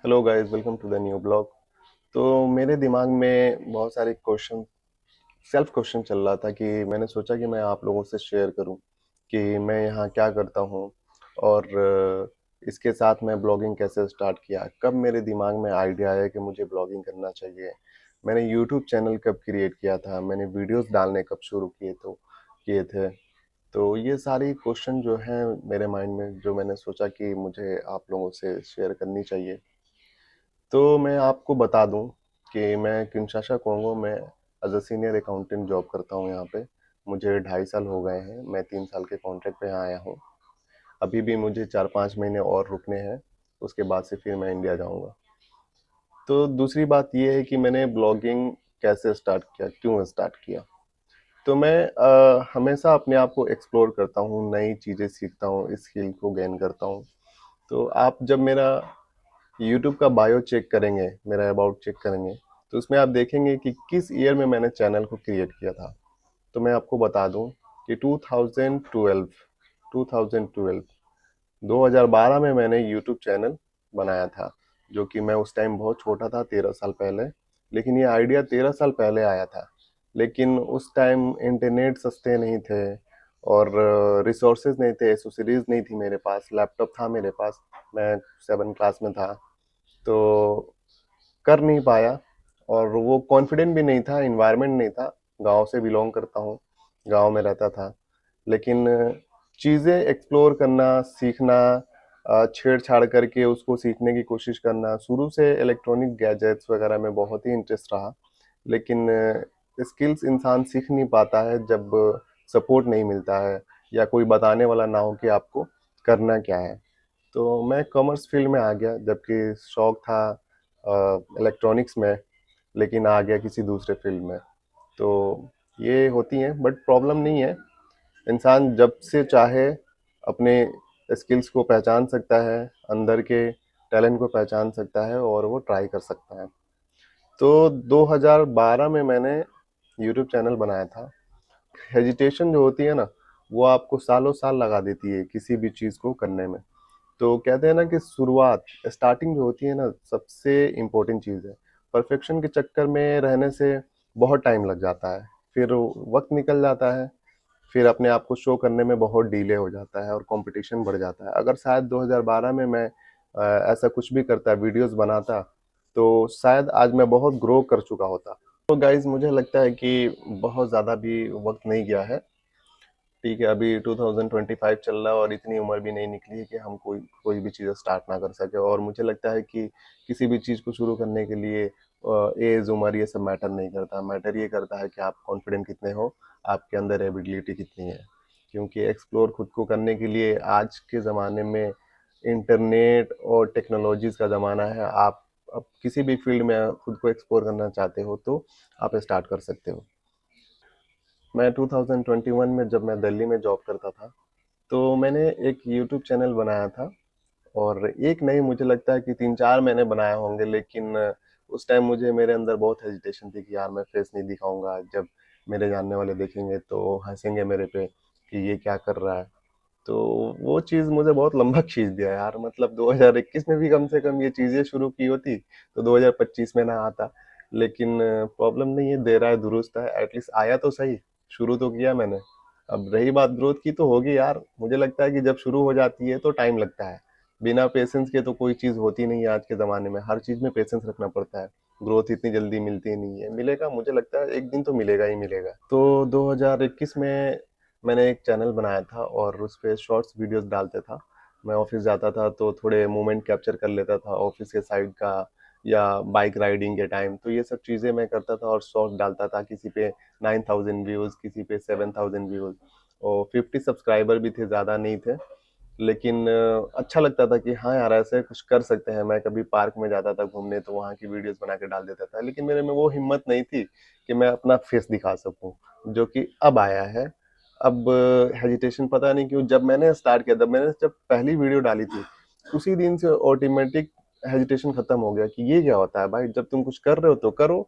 Hello guys, welcome to the new blog. तो मेरे दिमाग में बहुत सारे सेल्फ क्वेश्चन चल रहा था कि मैंने सोचा कि मैं आप लोगों से शेयर करूं कि मैं यहाँ क्या करता हूँ और इसके साथ मैं ब्लॉगिंग कैसे स्टार्ट किया, कब मेरे दिमाग में आइडिया आया कि मुझे ब्लॉगिंग करना चाहिए, मैंने यूट्यूब चैनल कब क्रिएट किया था, मैंने वीडियोस डालने कब शुरू किए थे। तो ये सारी क्वेश्चन जो हैं मेरे माइंड में, जो मैंने सोचा कि मुझे आप लोगों से शेयर करनी चाहिए। तो मैं आपको बता दूं कि मैं किंशासा कोंगो में as a senior accountant job करता हूं यहाँ पे। मुझे 2.5 साल हो गए हैं, मैं 3 साल के कॉन्ट्रैक्ट पे यहाँ आया हूँ। अभी भी मुझे 4-5 महीने और रुकने हैं, उसके बाद से फिर मैं इंडिया जाऊँगा। तो दूसरी बात ये है कि मैंने ब्लॉगिंग कैसे स्टार्ट किया, क्यों स्टार्ट किया। तो मैं हमेशा अपने आप को एक्सप्लोर करता हूँ, नई चीज़ें सीखता हूँ, स्किल को गेन करता हूँ। तो आप जब मेरा यूट्यूब का बायो चेक करेंगे, मेरा अबाउट चेक करेंगे, तो उसमें आप देखेंगे कि किस ईयर में मैंने चैनल को क्रिएट किया था। तो मैं आपको बता दूं कि 2012 2012 में मैंने यूट्यूब चैनल बनाया था। जो कि मैं उस टाइम बहुत छोटा था, 13 साल पहले। लेकिन ये आइडिया 13 साल पहले आया था। लेकिन उस टाइम इंटरनेट सस्ते नहीं थे और रिसोर्सेज नहीं थे, एसोसरीज नहीं थी मेरे पास। लैपटॉप था मेरे पास, मैं 7 क्लास में था, तो कर नहीं पाया। और वो कॉन्फिडेंट भी नहीं था, इन्वायरमेंट नहीं था। गांव से बिलोंग करता हूँ, गांव में रहता था। लेकिन चीज़ें एक्सप्लोर करना, सीखना, छेड़छाड़ करके उसको सीखने की कोशिश करना, शुरू से इलेक्ट्रॉनिक गैजेट्स वगैरह में बहुत ही इंटरेस्ट रहा। लेकिन स्किल्स इंसान सीख नहीं पाता है जब सपोर्ट नहीं मिलता है या कोई बताने वाला ना हो कि आपको करना क्या है। तो मैं कॉमर्स फील्ड में आ गया, जबकि शौक था इलेक्ट्रॉनिक्स में, लेकिन आ गया किसी दूसरे फील्ड में। तो ये होती हैं, बट प्रॉब्लम नहीं है। इंसान जब से चाहे अपने स्किल्स को पहचान सकता है, अंदर के टैलेंट को पहचान सकता है और वो ट्राई कर सकता है। तो 2012 में मैंने यूट्यूब चैनल बनाया था। हेजिटेशन जो होती है ना, वो आपको सालों साल लगा देती है किसी भी चीज़ को करने में। तो कहते हैं ना कि शुरुआत, स्टार्टिंग जो होती है ना, सबसे इम्पोर्टेंट चीज़ है। परफेक्शन के चक्कर में रहने से बहुत टाइम लग जाता है, फिर वक्त निकल जाता है, फिर अपने आप को शो करने में बहुत डिले हो जाता है और कंपटीशन बढ़ जाता है। अगर शायद 2012 में मैं ऐसा कुछ भी करता, वीडियोस बनाता, तो शायद आज मैं बहुत ग्रो कर चुका होता। तो गाइज, मुझे लगता है कि बहुत ज़्यादा भी वक्त नहीं गया है। ठीक है, अभी 2025 चल रहा है और इतनी उम्र भी नहीं निकली है कि हम कोई कोई भी चीज़ स्टार्ट ना कर सके। और मुझे लगता है कि किसी भी चीज़ को शुरू करने के लिए एज, उम्र, ये सब मैटर नहीं करता। मैटर ये करता है कि आप कॉन्फिडेंट कितने हो, आपके अंदर एबिलिटी कितनी है। क्योंकि एक्सप्लोर खुद को करने के लिए आज के ज़माने में इंटरनेट और टेक्नोलॉजीज़ का ज़माना है। आप अब किसी भी फील्ड में खुद को एक्सप्लोर करना चाहते हो तो आप स्टार्ट कर सकते हो। मैं 2021 में, जब मैं दिल्ली में जॉब करता था, तो मैंने एक यूट्यूब चैनल बनाया था। और एक नहीं, मुझे लगता है कि 3-4 मैंने बनाए होंगे। लेकिन उस टाइम मुझे, मेरे अंदर बहुत हेजिटेशन थी कि यार मैं फेस नहीं दिखाऊंगा, जब मेरे जानने वाले देखेंगे तो हंसेंगे मेरे पे कि ये क्या कर रहा है। तो वो चीज़ मुझे बहुत लंबा खींच दिया यार। मतलब 2021 में भी कम से कम ये चीज़ें शुरू की होती तो 2025 में ना आता। लेकिन प्रॉब्लम नहीं है, देर आए दुरुस्त है। एटलीस्ट आया तो सही, शुरू तो किया मैंने। अब रही बात ग्रोथ की, तो होगी यार। मुझे लगता है कि जब शुरू हो जाती है तो टाइम लगता है। बिना पेशेंस के तो कोई चीज़ होती नहीं है। आज के ज़माने में हर चीज़ में पेशेंस रखना पड़ता है। ग्रोथ इतनी जल्दी मिलती नहीं है। मिलेगा, मुझे लगता है एक दिन तो मिलेगा ही मिलेगा। तो 2021 में मैंने एक चैनल बनाया था और उस पे शॉर्ट्स वीडियोस डालता था। मैं ऑफिस जाता था तो थोड़े मोमेंट कैप्चर कर लेता था ऑफिस के साइड का, या बाइक राइडिंग के टाइम। तो ये सब चीज़ें मैं करता था और शॉर्ट डालता था। किसी पे 9,000 व्यूज़, किसी पे 7,000 व्यूज़। और 50 सब्सक्राइबर भी थे, ज़्यादा नहीं थे। लेकिन अच्छा लगता था कि हाँ यार, ऐसे कुछ कर सकते हैं। मैं कभी पार्क में जाता था घूमने, तो वहाँ की वीडियोस बना के डाल देता था। लेकिन मेरे में वो हिम्मत नहीं थी कि मैं अपना फेस दिखा सकूं, जो कि अब आया है। अब हेजिटेशन पता नहीं क्यों, जब मैंने स्टार्ट किया, जब पहली वीडियो डाली थी, उसी दिन से ऑटोमेटिक हेजिटेशन खत्म हो गया कि ये क्या होता है भाई, जब तुम कुछ कर रहे हो तो करो।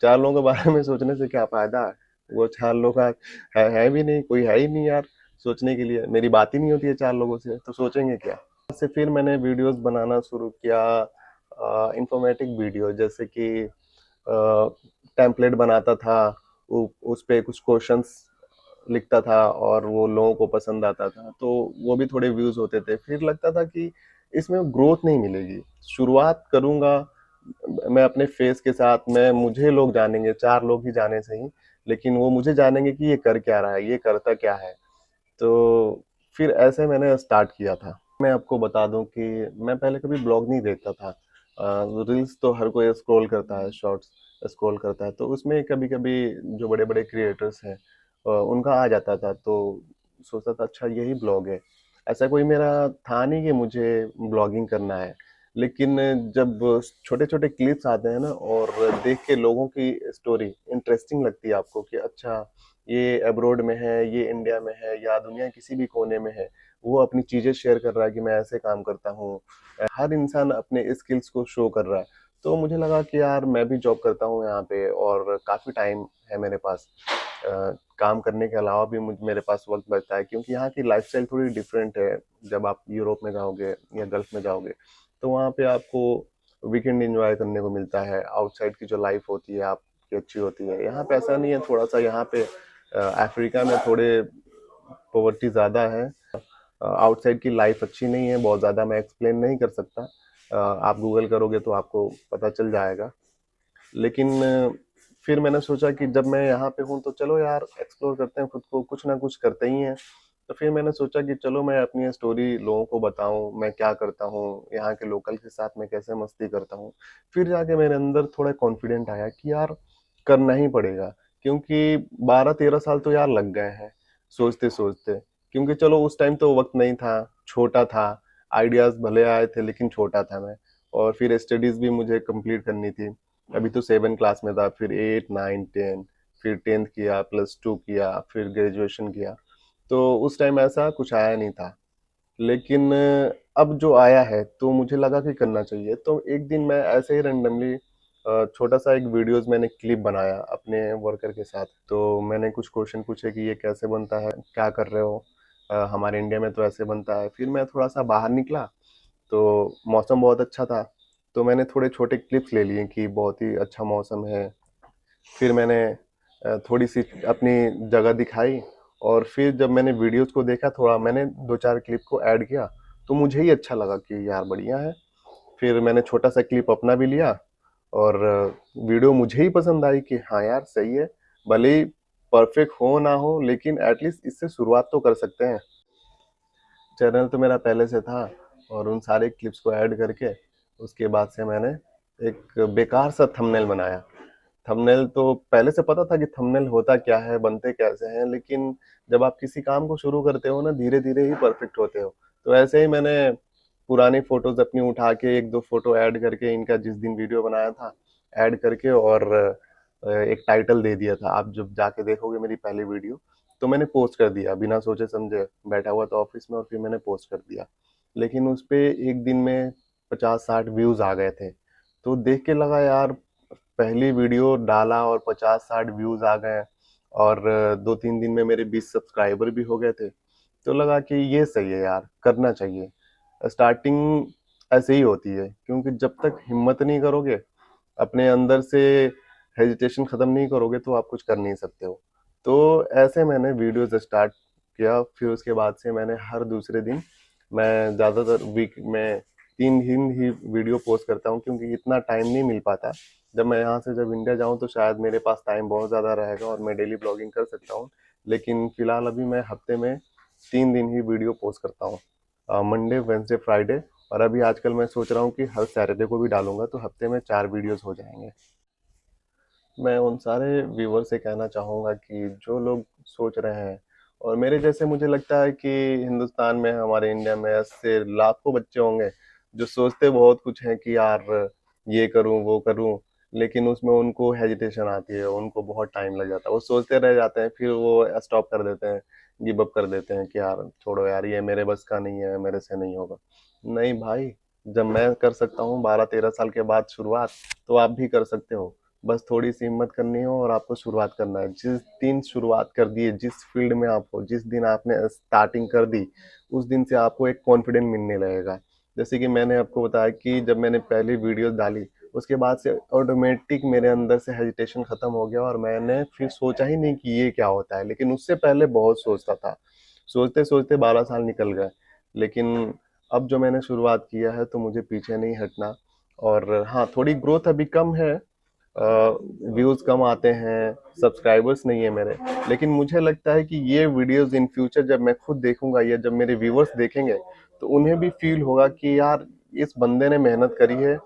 4 लोगों के बारे में सोचने से क्या फायदा है। वो 4 लोग है भी नहीं, कोई है ही नहीं यार सोचने के लिए। मेरी बात ही नहीं होती है 4 लोगों से, तो सोचेंगे क्या। से फिर मैंने वीडियोस बनाना शुरू किया। इंफॉर्मेटिक वीडियो, जैसे कि टेम्पलेट बनाता था, उस पे कुछ क्वेश्चंस लिखता था और वो लोगों को पसंद आता था, तो वो भी थोड़े व्यूज होते थे। फिर लगता था कि इसमें ग्रोथ नहीं मिलेगी, शुरुआत करूंगा मैं अपने फेस के साथ, मैं मुझे लोग जानेंगे, चार लोग ही जाने सही, लेकिन वो मुझे जानेंगे कि ये कर क्या रहा है, ये करता क्या है। तो फिर ऐसे मैंने स्टार्ट किया था। मैं आपको बता दूं कि मैं पहले कभी ब्लॉग नहीं देखता था। रील्स तो हर कोई स्क्रॉल करता है, शॉर्ट्स स्क्रॉल करता है, तो उसमें कभी कभी जो बड़े बड़े क्रिएटर्स हैं उनका आ जाता था, तो सोचता था अच्छा यही ब्लॉग है। ऐसा कोई मेरा था नहीं कि मुझे ब्लॉगिंग करना है। लेकिन जब छोटे छोटे क्लिप्स आते हैं ना, और देख के लोगों की स्टोरी इंटरेस्टिंग लगती है आपको कि अच्छा ये अब्रॉड में है, ये इंडिया में है, या दुनिया के किसी भी कोने में है, वो अपनी चीजें शेयर कर रहा है कि मैं ऐसे काम करता हूँ। हर इंसान अपने स्किल्स को शो कर रहा है। तो मुझे लगा कि यार मैं भी जॉब करता हूँ यहाँ पे और काफी टाइम है मेरे पास, काम करने के अलावा भी मेरे पास वक्त बचता है, क्योंकि यहाँ की लाइफस्टाइल थोड़ी डिफरेंट है। जब आप यूरोप में जाओगे या गल्फ में जाओगे, तो वहाँ पे आपको वीकेंड एंजॉय करने को मिलता है, आउटसाइड की जो लाइफ होती है आपकी अच्छी होती है। यहाँ पे ऐसा नहीं है, थोड़ा सा यहाँ पे अफ्रीका में थोड़े पॉवर्टी ज़्यादा है। आउटसाइड की लाइफ अच्छी नहीं है बहुत ज़्यादा, मैं एक्सप्लेन नहीं कर सकता। आप गूगल करोगे तो आपको पता चल जाएगा। लेकिन फिर मैंने सोचा कि जब मैं यहाँ पे हूँ तो चलो यार एक्सप्लोर करते हैं खुद को, कुछ ना कुछ करते ही हैं। तो फिर मैंने सोचा कि चलो मैं अपनी स्टोरी लोगों को बताऊं, मैं क्या करता हूँ, यहाँ के लोकल के साथ मैं कैसे मस्ती करता हूँ। फिर जाके मेरे अंदर थोड़ा कॉन्फिडेंट आया कि यार करना ही पड़ेगा, क्योंकि 12-13 साल तो यार लग गए हैं सोचते सोचते। क्योंकि चलो उस टाइम तो वक्त नहीं था, छोटा था, आइडियाज भले आए थे लेकिन छोटा था मैं। और फिर स्टडीज भी मुझे कंप्लीट करनी थी। अभी तो 7 क्लास में था, फिर 8, 9, 10, फिर 10th किया, +2 किया, फिर ग्रेजुएशन किया। तो उस टाइम ऐसा कुछ आया नहीं था। लेकिन अब जो आया है तो मुझे लगा कि करना चाहिए। तो एक दिन मैं ऐसे ही रेंडमली छोटा सा एक वीडियोस मैंने क्लिप बनाया अपने वर्कर के साथ। तो मैंने कुछ क्वेश्चन पूछे कि ये कैसे बनता है, क्या कर रहे हो, हमारे इंडिया में तो ऐसे बनता है। फिर मैं थोड़ा सा बाहर निकला, तो मौसम बहुत अच्छा था, तो मैंने थोड़े छोटे क्लिप्स ले लिए कि बहुत ही अच्छा मौसम है। फिर मैंने थोड़ी सी अपनी जगह दिखाई, और फिर जब मैंने वीडियोस को देखा, थोड़ा मैंने 2-4 क्लिप को ऐड किया, तो मुझे ही अच्छा लगा कि यार बढ़िया है। फिर मैंने छोटा सा क्लिप अपना भी लिया, और वीडियो मुझे ही पसंद आई कि हाँ यार सही है, भले ही परफेक्ट हो ना हो लेकिन एटलीस्ट इससे शुरुआत तो कर सकते हैं। चैनल तो मेरा पहले से था, और उन सारे क्लिप्स को ऐड करके उसके बाद से मैंने एक बेकार सा थंबनेल बनाया। थंबनेल तो पहले से पता था कि थंबनेल होता क्या है, बनते कैसे हैं, लेकिन जब आप किसी काम को शुरू करते हो ना, धीरे धीरे ही परफेक्ट होते हो। तो ऐसे ही मैंने पुरानी फोटोज अपनी उठा के एक दो फोटो ऐड करके, इनका जिस दिन वीडियो बनाया था ऐड करके, और एक टाइटल दे दिया था। आप जब जाके देखोगे मेरी पहली वीडियो, तो मैंने पोस्ट कर दिया बिना सोचे समझे, बैठा हुआ था ऑफिस में, और फिर मैंने पोस्ट कर दिया। लेकिन उस पे एक दिन में 50-60 व्यूज आ गए थे। तो देख के लगा यार, पहली वीडियो डाला और 50-60 व्यूज आ गए, और 2-3 दिन में मेरे 20 सब्सक्राइबर भी हो गए थे। तो लगा कि ये सही है यार, करना चाहिए। स्टार्टिंग ऐसे ही होती है, क्योंकि जब तक हिम्मत नहीं करोगे, अपने अंदर से हेजिटेशन खत्म नहीं करोगे, तो आप कुछ कर नहीं सकते हो। तो ऐसे मैंने वीडियोस स्टार्ट किया। फिर उसके बाद से मैंने हर दूसरे दिन, मैं ज़्यादातर वीक में 3 दिन ही वीडियो पोस्ट करता हूँ, क्योंकि इतना टाइम नहीं मिल पाता। जब मैं यहाँ से जब इंडिया जाऊँ तो शायद मेरे पास टाइम बहुत ज़्यादा रहेगा और मैं डेली ब्लॉगिंग कर सकता हूँ। लेकिन फिलहाल अभी मैं हफ्ते में 3 दिन ही वीडियो पोस्ट करता हूँ, मंडे, वेंसडे, फ्राइडे। और अभी आजकल मैं सोच रहा हूँ कि हर सैटरडे को भी डालूंगा, तो हफ्ते में 4 वीडियोस हो जाएंगे। मैं उन सारे व्यूवर से कहना चाहूँगा कि जो लोग सोच रहे हैं, और मेरे जैसे मुझे लगता है कि हिंदुस्तान में, हमारे इंडिया में ऐसे लाखों बच्चे होंगे जो सोचते बहुत कुछ हैं कि यार ये करूं वो करूं, लेकिन उसमें उनको हेजिटेशन आती है, उनको बहुत टाइम लग जाता है, वो सोचते रह जाते हैं, फिर वो स्टॉप कर देते हैं, गिव अप कर देते हैं कि यार छोड़ो यार, ये मेरे बस का नहीं है, मेरे से नहीं होगा। नहीं भाई, जब मैं कर सकता हूँ 12-13 साल के बाद शुरुआत, तो आप भी कर सकते हो। बस थोड़ी सी हिम्मत करनी हो और आपको शुरुआत करना है। जिस दिन शुरुआत कर दिए, जिस फील्ड में आप हो, जिस दिन आपने स्टार्टिंग कर दी, उस दिन से आपको एक कॉन्फिडेंस मिलने लगेगा जैसे कि मैंने आपको बताया कि जब मैंने पहली वीडियो डाली उसके बाद से ऑटोमेटिक मेरे अंदर से हेजिटेशन खत्म हो गया और मैंने फिर सोचा ही नहीं कि ये क्या होता है। लेकिन उससे पहले बहुत सोचता था, सोचते सोचते 12 साल निकल गए। लेकिन अब जो मैंने शुरुआत किया है तो मुझे पीछे नहीं हटना। और हाँ, थोड़ी ग्रोथ अभी कम है, व्यूज कम आते हैं, सब्सक्राइबर्स नहीं है मेरे। लेकिन मुझे लगता है कि ये वीडियोस इन फ्यूचर जब मैं खुद देखूंगा या जब मेरे व्यूअर्स देखेंगे तो उन्हें भी फील होगा कि यार इस बंदे ने मेहनत करी है,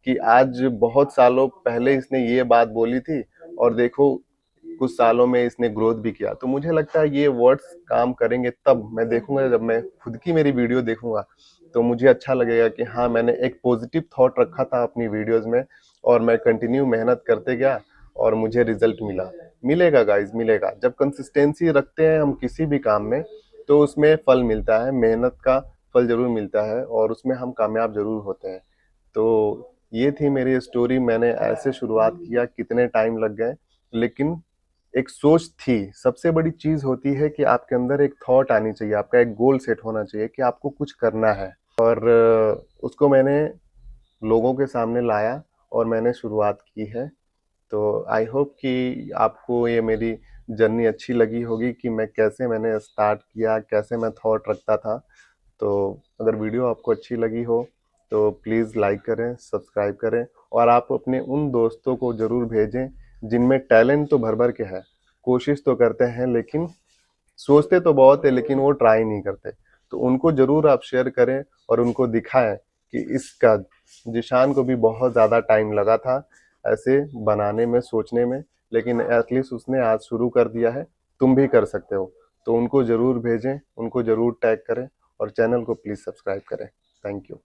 कि आज बहुत सालों पहले इसने ये बात बोली थी और देखो कुछ सालों में इसने ग्रोथ भी किया। तो मुझे लगता है ये वर्ड्स काम करेंगे। तब मैं देखूंगा, जब मैं खुद की मेरी वीडियो देखूंगा तो मुझे अच्छा लगेगा कि हाँ, मैंने एक पॉजिटिव थॉट रखा था अपनी वीडियोस में और मैं कंटिन्यू मेहनत करते गया और मुझे रिजल्ट मिला। मिलेगा गाइस, मिलेगा। जब कंसिस्टेंसी रखते हैं हम किसी भी काम में तो उसमें फल मिलता है, मेहनत का फल जरूर मिलता है और उसमें हम कामयाब जरूर होते हैं। तो ये थी मेरी स्टोरी। मैंने ऐसे शुरुआत किया, कितने टाइम लग गए, लेकिन एक सोच थी। सबसे बड़ी चीज होती है कि आपके अंदर एक थॉट आनी चाहिए, आपका एक गोल सेट होना चाहिए कि आपको कुछ करना है। और उसको मैंने लोगों के सामने लाया और मैंने शुरुआत की है। तो आई होप कि आपको ये मेरी जर्नी अच्छी लगी होगी कि मैं कैसे मैंने स्टार्ट किया, कैसे मैं थॉट रखता था। तो अगर वीडियो आपको अच्छी लगी हो तो प्लीज़ लाइक करें, सब्सक्राइब करें और आप अपने उन दोस्तों को ज़रूर भेजें जिनमें टैलेंट तो भर भर के है, कोशिश तो करते हैं लेकिन सोचते तो बहुत है लेकिन वो ट्राई नहीं करते। तो उनको ज़रूर आप शेयर करें और उनको दिखाएं कि इसका जिशान को भी बहुत ज़्यादा टाइम लगा था ऐसे बनाने में, सोचने में, लेकिन एटलीस्ट उसने आज शुरू कर दिया है। तुम भी कर सकते हो। तो उनको ज़रूर भेजें, उनको ज़रूर टैग करें और चैनल को प्लीज़ सब्सक्राइब करें। Thank you.